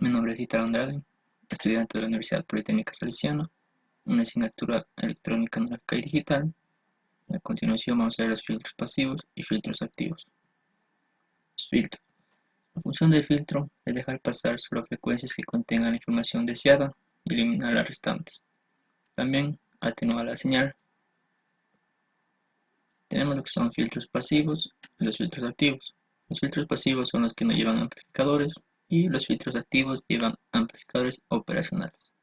Mi nombre es Italo Andrade, estudiante de la Universidad Politécnica Salesiana, una asignatura electrónica analógica y digital. A continuación vamos a ver los filtros pasivos y filtros activos. Los filtros. La función del filtro es dejar pasar solo frecuencias que contengan la información deseada y eliminar las restantes. También atenúa la señal. Tenemos lo que son filtros pasivos y los filtros activos. Los filtros pasivos son los que no llevan amplificadores y los filtros activos llevan amplificadores operacionales.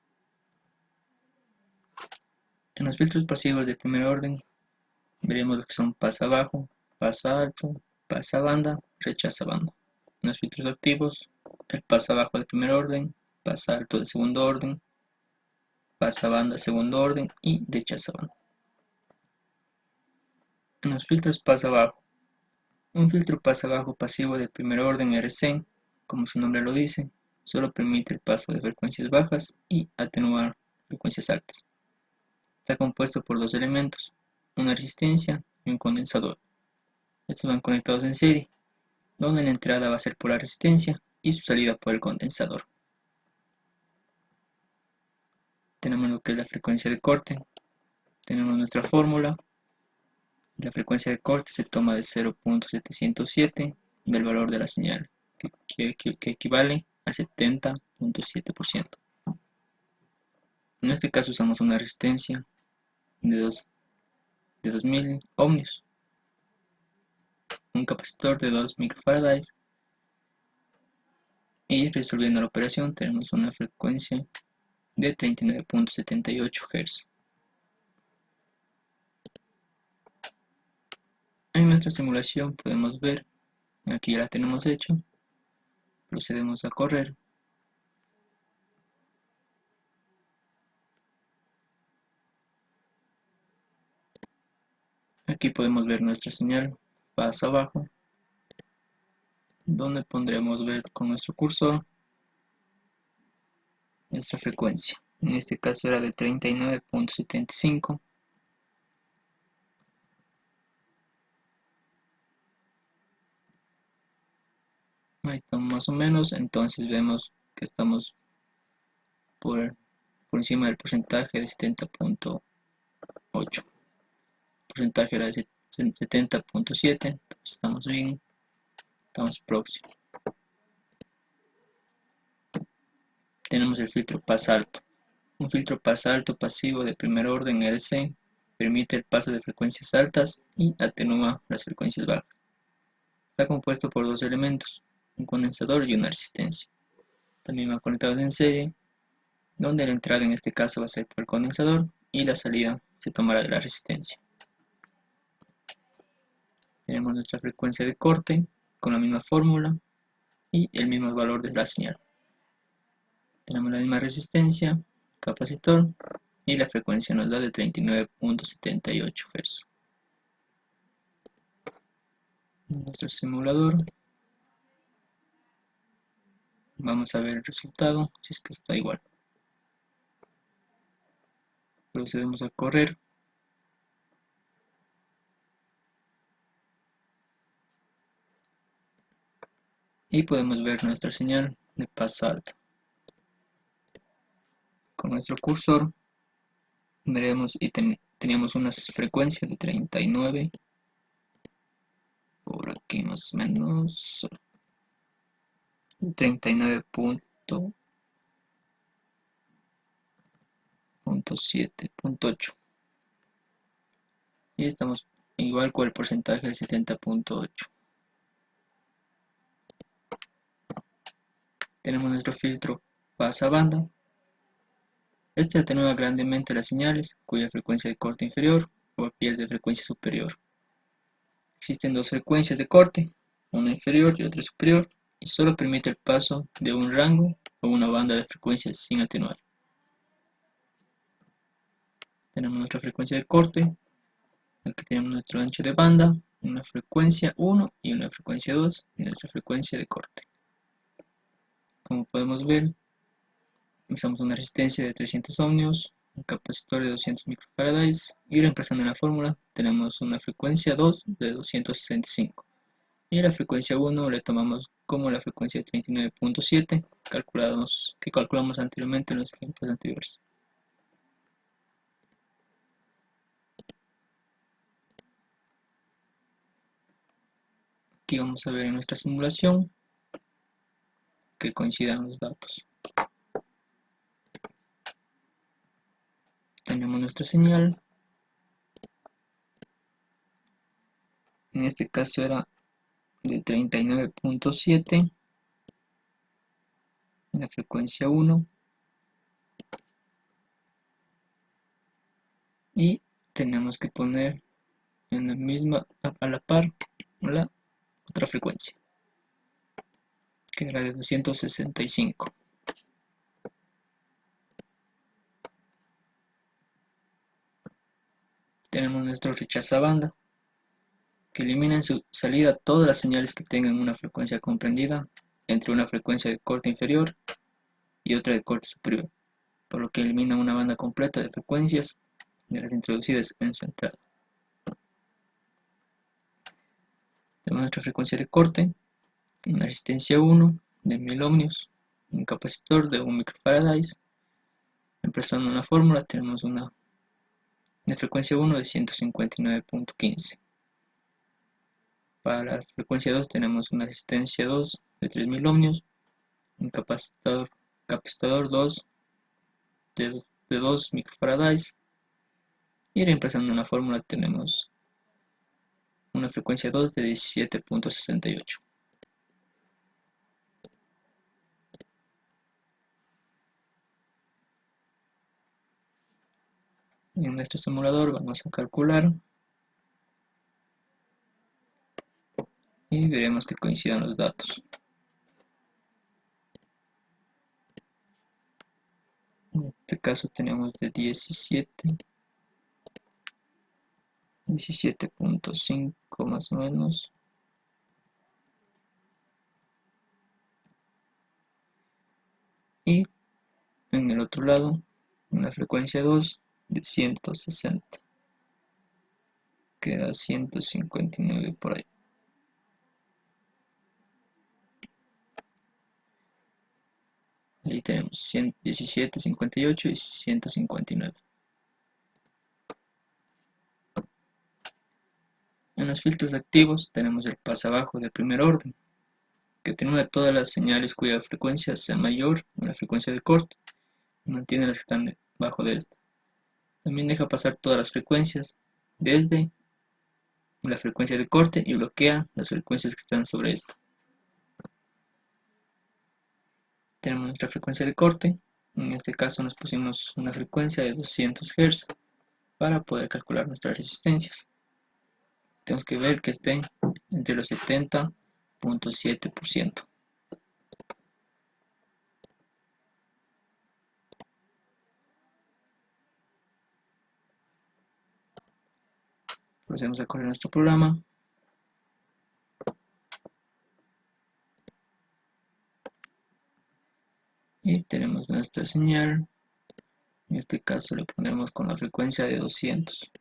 En los filtros pasivos de primer orden veremos lo que son pasa bajo, pasa alto, pasa banda, rechaza banda. En los filtros activos, el pasa bajo de primer orden, pasa alto de segundo orden, pasa banda segundo orden y rechaza banda. En los filtros pasa bajo, un filtro pasa bajo pasivo de primer orden RC, como su nombre lo dice, solo permite el paso de frecuencias bajas y atenuar frecuencias altas. Está compuesto por dos elementos, una resistencia y un condensador. Estos van conectados en serie, donde la entrada va a ser por la resistencia y su salida por el condensador. Tenemos lo que es la frecuencia de corte, tenemos nuestra fórmula. La frecuencia de corte se toma de 0.707 del valor de la señal, que equivale al 70.7%. En este caso usamos una resistencia de 2000 ohmios, un capacitor de 2 microfarads, y resolviendo la operación tenemos una frecuencia de 39.78 Hz. En nuestra simulación podemos ver, aquí ya la tenemos hecha, procedemos a correr. Aquí podemos ver nuestra señal pasa abajo, donde pondremos ver con nuestro cursor nuestra frecuencia. En este caso era de 39.75. Ahí estamos más o menos, entonces vemos que estamos por encima del porcentaje de 70.8. El porcentaje era de 70.7, entonces estamos bien, estamos próximos. Tenemos el filtro pasa alto. Un filtro pasa alto pasivo de primer orden RC permite el paso de frecuencias altas y atenúa las frecuencias bajas. Está compuesto por dos elementos, un condensador y una resistencia. También van conectados en serie, donde la entrada en este caso va a ser por el condensador y la salida se tomará de la resistencia. Tenemos nuestra frecuencia de corte con la misma fórmula y el mismo valor de la señal. Tenemos la misma resistencia, capacitor, y la frecuencia nos da de 39.78 Hz. Nuestro simulador, vamos a ver el resultado, si es que está igual. Procedemos a correr. Y podemos ver nuestra señal de pasa alta. Con nuestro cursor veremos y teníamos unas frecuencias de 39, por aquí más o menos 39.7.8, y estamos igual con el porcentaje de 70.8. Tenemos nuestro filtro pasa banda. Este atenúa grandemente las señales cuya frecuencia de corte inferior o aquellas de frecuencia superior. Existen dos frecuencias de corte, una inferior y otra superior, y solo permite el paso de un rango o una banda de frecuencias sin atenuar. Tenemos nuestra frecuencia de corte, aquí tenemos nuestro ancho de banda, una frecuencia 1 y una frecuencia 2 y nuestra frecuencia de corte. Como podemos ver, usamos una resistencia de 300 ohmios, un capacitor de 200 microfarads y reemplazando la fórmula tenemos una frecuencia 2 de 265. Y la frecuencia 1 le tomamos como la frecuencia 39.7 que calculamos anteriormente en los ejemplos anteriores. Aquí vamos a ver en nuestra simulación que coincidan los datos. Tenemos nuestra señal. En este caso era de 39.7 en la frecuencia 1 y tenemos que poner en la misma a la par la otra frecuencia que era de 265. Tenemos nuestro rechazabanda que elimina en su salida todas las señales que tengan una frecuencia comprendida entre una frecuencia de corte inferior y otra de corte superior, por lo que elimina una banda completa de frecuencias de las introducidas en su entrada. Tenemos nuestra frecuencia de corte, una resistencia 1 de 1000 ohmios, un capacitor de 1 microfarads. Empezando una fórmula tenemos una de frecuencia 1 de 159.15. Para la frecuencia 2 tenemos una resistencia 2 de 3000 ohmios, un capacitor 2 de 2 microfarads. Y reemplazando una fórmula tenemos una frecuencia 2 de 17.68. En nuestro simulador vamos a calcular y veremos que coincidan los datos. En este caso tenemos de 17.5 más o menos. Y en el otro lado una frecuencia 2 de 160, queda 159 por ahí. Ahí tenemos 17, 58 y 159. En los filtros activos tenemos el pasabajo de primer orden, que atenúa todas las señales cuya frecuencia sea mayor a la frecuencia de corte y mantiene las que están debajo de esta. También deja pasar todas las frecuencias desde la frecuencia de corte y bloquea las frecuencias que están sobre esta. Tenemos nuestra frecuencia de corte. En este caso nos pusimos una frecuencia de 200 Hz para poder calcular nuestras resistencias. Tenemos que ver que estén entre los 70.7%. Procedemos a correr nuestro programa. Y tenemos nuestra señal. En este caso le pondremos con la frecuencia de 200.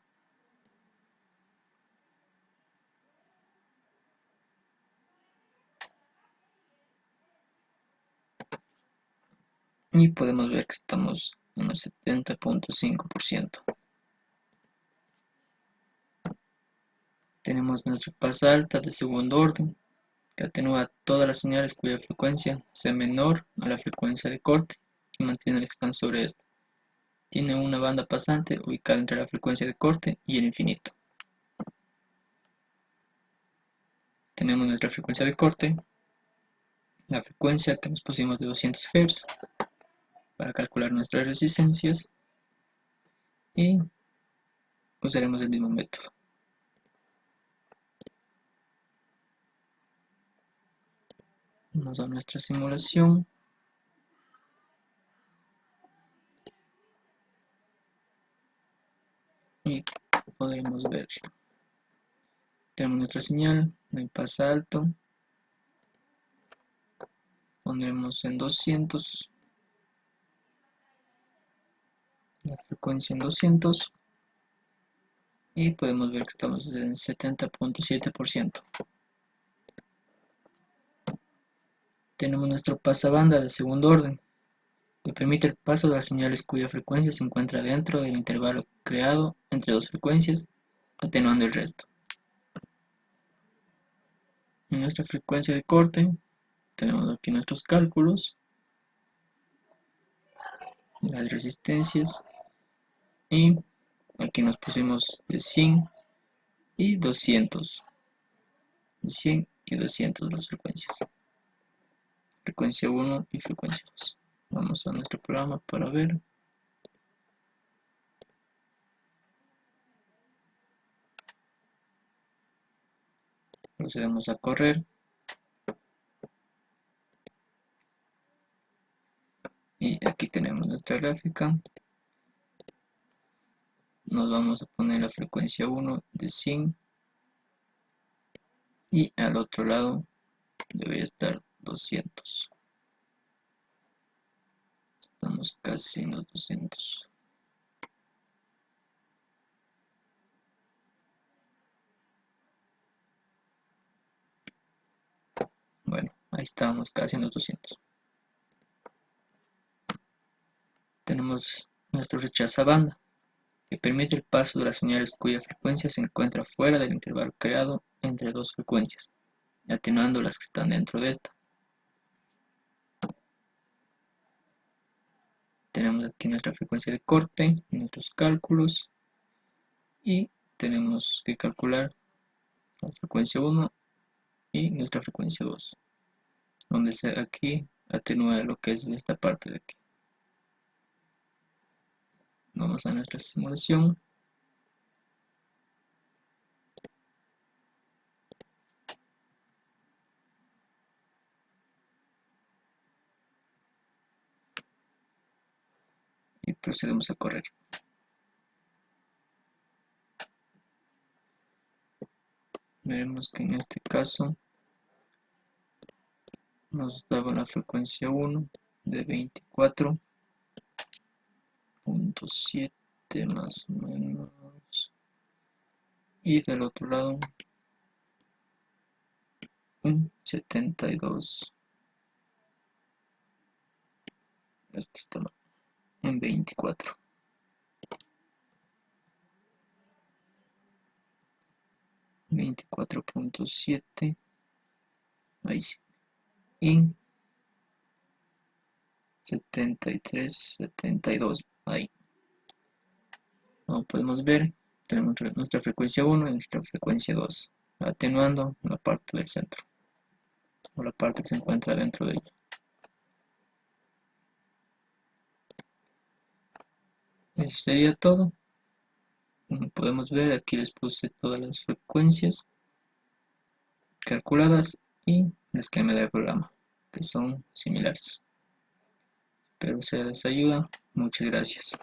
Y podemos ver que estamos en el 70.5%. Tenemos nuestra pasa alta de segundo orden, que atenúa todas las señales cuya frecuencia sea menor a la frecuencia de corte y mantiene la que están sobre esta. Tiene una banda pasante ubicada entre la frecuencia de corte y el infinito. Tenemos nuestra frecuencia de corte, la frecuencia que nos pusimos de 200 Hz para calcular nuestras resistencias y usaremos el mismo método. Vamos a nuestra simulación. Y podremos ver. Tenemos nuestra señal, no hay pasa alto. Pondremos en 200. La frecuencia en 200. Y podemos ver que estamos en 70.7%. Tenemos nuestro pasabanda de segundo orden, que permite el paso de las señales cuya frecuencia se encuentra dentro del intervalo creado entre dos frecuencias, atenuando el resto. En nuestra frecuencia de corte tenemos aquí nuestros cálculos, las resistencias, y aquí nos pusimos de 100 y 200. De 100 y 200 las frecuencias. Frecuencia 1 y frecuencia 2. Vamos a nuestro programa para ver. Procedemos a correr. Y aquí tenemos nuestra gráfica. Nos vamos a poner la frecuencia 1 de 100. Y al otro lado debería estar 200. Estamos casi en los 200. Bueno, ahí estamos casi en los 200. Tenemos nuestro rechazabanda, que permite el paso de las señales cuya frecuencia se encuentra fuera del intervalo creado entre dos frecuencias, atenuando las que están dentro de esta. Tenemos aquí nuestra frecuencia de corte, nuestros cálculos, y tenemos que calcular la frecuencia 1 y nuestra frecuencia 2, donde aquí atenúa lo que es esta parte de aquí. Vamos a nuestra simulación. Y procedemos a correr. Veremos que en este caso nos daba la frecuencia 1 de 24.7 más o menos, y del otro lado un 72. Este está en 24. 24.7. Ahí sí. Y 73, 72. Ahí. Como podemos ver, tenemos nuestra frecuencia 1 y nuestra frecuencia 2, atenuando la parte del centro, o la parte que se encuentra dentro de ella. Eso sería todo. Como podemos ver, aquí les puse todas las frecuencias calculadas y las que me da el programa, que son similares. Espero sea de ayuda. Muchas gracias.